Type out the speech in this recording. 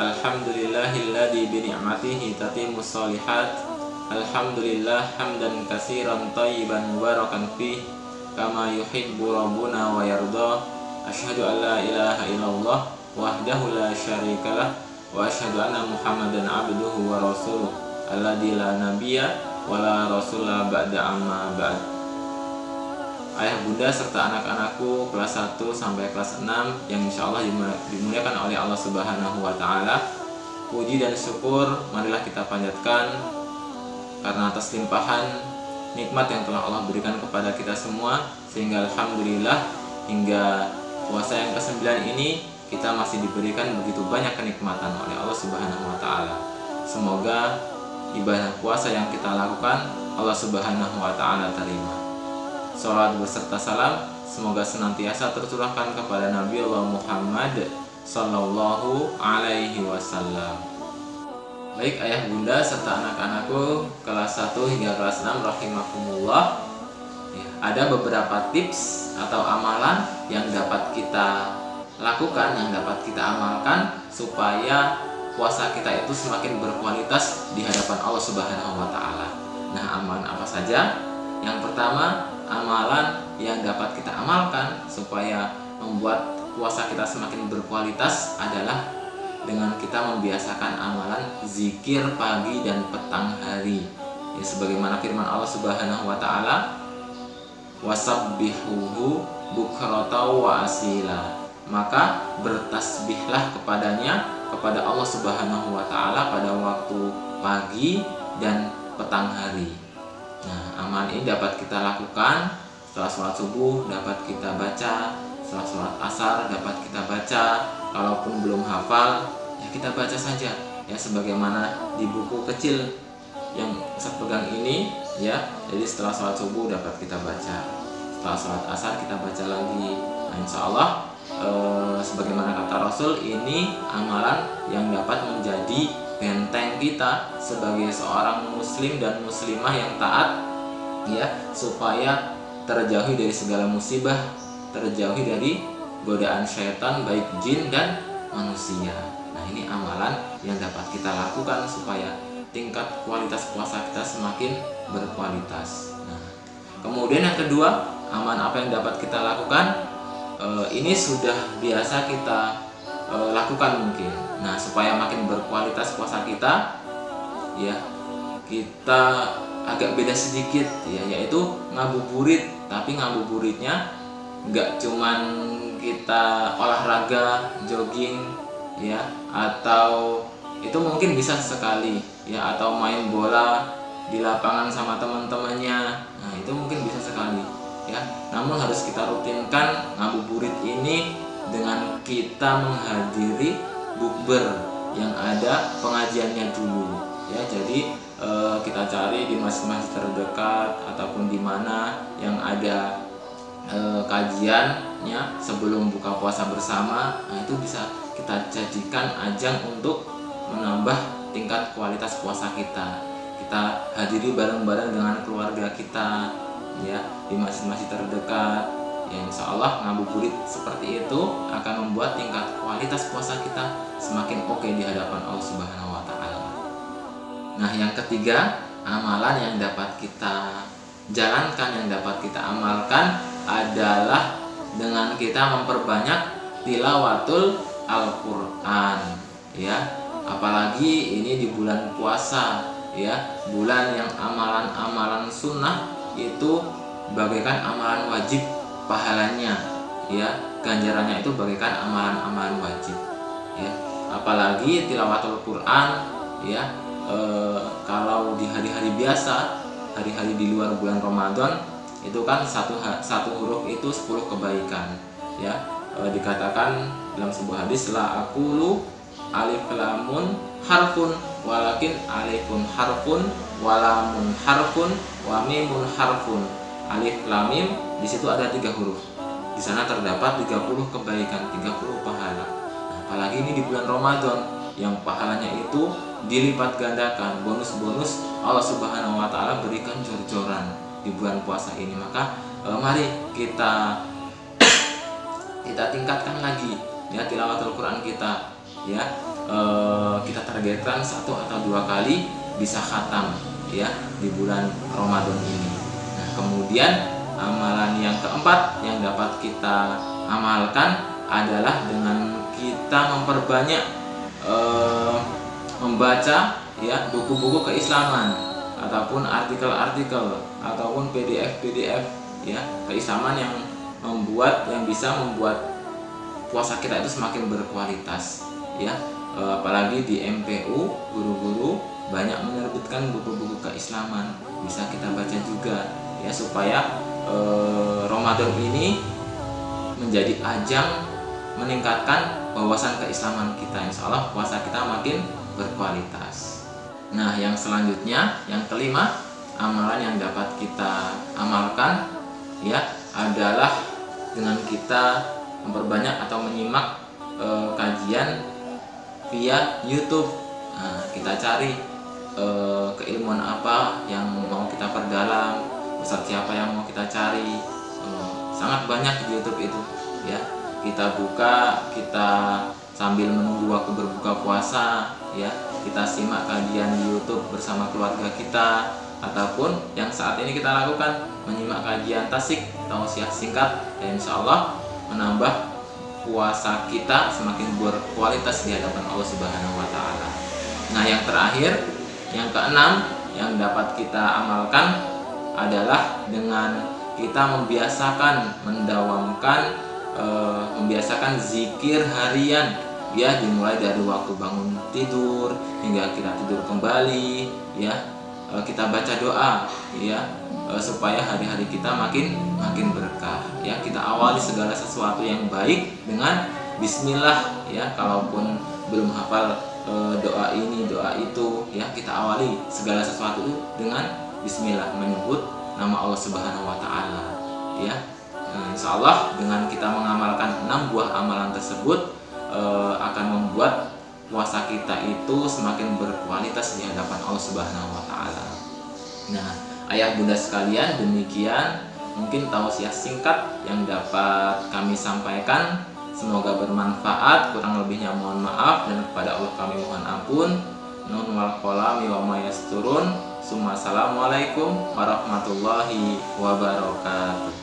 Alhamdulillahilladzi bi ni'matihi tatimmus shalihat. Alhamdulillah hamdan katsiran thayyiban mubarakan fih kama yuhibbu rabbuna wa yarda. Asyhadu an la ilaha illallah wahdahu la syarikalah wa asyhadu anna Muhammadan abduhu wa rasuluh alladzi la nabiyya wa la rasula ba'da amma ba'd. Ayah bunda serta anak-anakku kelas 1 sampai kelas 6 yang insyaallah dimuliakan oleh Allah Subhanahu wa taala. Puji dan syukur marilah kita panjatkan karena atas limpahan nikmat yang telah Allah berikan kepada kita semua, sehingga alhamdulillah hingga puasa yang ke-9 ini kita masih diberikan begitu banyak kenikmatan oleh Allah Subhanahu wa taala. Semoga ibadah puasa yang kita lakukan Allah Subhanahu wa taala terima. Salawat beserta salam semoga senantiasa tercurahkan kepada Nabi Allah Muhammad sallallahu alaihi wasallam. Baik ayah bunda serta anak-anakku kelas 1 hingga kelas 6 rahimakumullah. Ada beberapa tips atau amalan yang dapat kita lakukan, yang dapat kita amalkan supaya puasa kita itu semakin berkualitas di hadapan Allah Subhanahu wa taala. Nah, amalan apa saja? Yang pertama, amalan yang dapat kita amalkan supaya membuat puasa kita semakin berkualitas adalah dengan kita membiasakan amalan zikir pagi dan petang hari. Ya, sebagaimana firman Allah Subhanahu wa taala, wasabbihuhu bukrata wa asila. Maka bertasbihlah kepadanya, kepada Allah Subhanahu wa taala pada waktu pagi dan petang hari. Nah, amalan ini dapat kita lakukan setelah sholat subuh, dapat kita baca setelah sholat asar, dapat kita baca. Kalaupun belum hafal, ya kita baca saja, ya sebagaimana di buku kecil yang Ustaz pegang ini, ya. Jadi setelah sholat subuh dapat kita baca, setelah sholat asar kita baca lagi. Nah, insya Allah sebagaimana kata Rasul, ini amalan yang dapat menjadi benteng kita sebagai seorang muslim dan muslimah yang taat, ya, supaya terjauhi dari segala musibah, terjauhi dari godaan syaitan baik jin dan manusia. Nah, ini amalan yang dapat kita lakukan supaya tingkat kualitas puasa kita semakin berkualitas. Nah, kemudian yang kedua, amalan apa yang dapat kita lakukan? Ini sudah biasa kita lakukan mungkin. Nah, supaya makin berkualitas puasa kita, ya, kita agak beda sedikit, ya, yaitu ngabuburit. Tapi ngabuburitnya nggak cuman kita olahraga, jogging, ya, atau itu mungkin bisa sekali, ya, atau main bola di lapangan sama teman-temannya. Nah, itu mungkin bisa sekali, ya. Namun harus kita rutinkan ngabuburit ini dengan kita menghadiri bukber yang ada pengajiannya dulu, ya. Jadi kita cari di masjid-masjid terdekat ataupun di mana yang ada kajiannya sebelum buka puasa bersama. Nah, itu bisa kita jadikan ajang untuk menambah tingkat kualitas puasa kita. Kita hadiri bareng-bareng dengan keluarga kita, ya, di masjid-masjid terdekat. Ya, insya Allah ngabuburit seperti itu akan membuat tingkat kualitas puasa kita semakin oke di hadapan Allah Subhanahu wa taala. Nah, yang ketiga, amalan yang dapat kita jalankan, yang dapat kita amalkan adalah dengan kita memperbanyak tilawatul Al-Qur'an, ya. Apalagi ini di bulan puasa, ya, bulan yang amalan-amalan sunnah itu bagaikan amalan wajib pahalanya, ya, ganjarannya itu bagaikan amalan-amalan wajib, ya. Apalagi tilawatul Quran, ya, kalau di hari-hari biasa, hari-hari di luar bulan Ramadan, itu kan satu huruf itu 10 kebaikan, ya. Dikatakan dalam sebuah hadis, la aqulu alif lamun harfun walakin alifun harfun walamun harfun wa mimun harfun. Alif lam mim, di situ ada 3 huruf. Di sana terdapat 30 kebaikan, 30 pahala. Nah, apalagi ini di bulan Ramadan yang pahalanya itu dilipat gandakan, bonus-bonus Allah Subhanahu wa taala berikan jor-joran di bulan puasa ini. Maka mari kita tingkatkan lagi, ya, tilawatul Quran kita, ya, kita targetkan 1 atau 2 kali bisa khatam ya di bulan Ramadan ini. Nah, kemudian amalan yang keempat yang dapat kita amalkan adalah dengan kita memperbanyak membaca ya buku-buku keislaman ataupun artikel-artikel ataupun PDF ya keislaman yang bisa membuat puasa kita itu semakin berkualitas ya. Apalagi di MPU guru-guru banyak menerbitkan buku-buku keislaman, bisa kita baca juga ya, supaya Ramadan ini menjadi ajang meningkatkan wawasan keislaman kita. Insya Allah puasa kita makin berkualitas. Nah, yang selanjutnya, yang kelima, amalan yang dapat kita amalkan ya adalah dengan kita memperbanyak atau menyimak kajian via YouTube. Nah, kita cari keilmuan apa yang mau kita perdalam, ustadz siapa yang mau kita cari. Sangat banyak di YouTube itu ya. Kita buka, kita sambil menunggu waktu berbuka puasa ya, kita simak kajian di YouTube bersama keluarga kita, ataupun yang saat ini kita lakukan menyimak kajian tasik tausiah singkat, dan insya Allah menambah puasa kita semakin berkualitas di hadapan Allah Subhanahu wa Ta'ala. Nah, yang terakhir, yang keenam yang dapat kita amalkan adalah dengan kita membiasakan zikir harian ya, dimulai dari waktu bangun tidur hingga kita tidur kembali ya. Kita baca doa ya, supaya hari-hari kita makin berkah ya. Kita awali segala sesuatu yang baik dengan bismillah ya. Kalaupun belum hafal doa ini doa itu ya, kita awali segala sesuatu dengan bismillah, menyebut nama Allah Subhanahu wa Ta'ala ya. Insya Allah dengan kita mengamalkan 6 buah amalan tersebut akan membuat puasa kita itu semakin berkualitas di hadapan Allah Subhanahu wa Ta'ala. Nah, ayah bunda sekalian, demikian mungkin tausiah singkat yang dapat kami sampaikan. Semoga bermanfaat, kurang lebihnya mohon maaf, dan kepada Allah kami mohon ampun. Nun wal qalami wa ma yasturun. Assalamualaikum warahmatullahi wabarakatuh.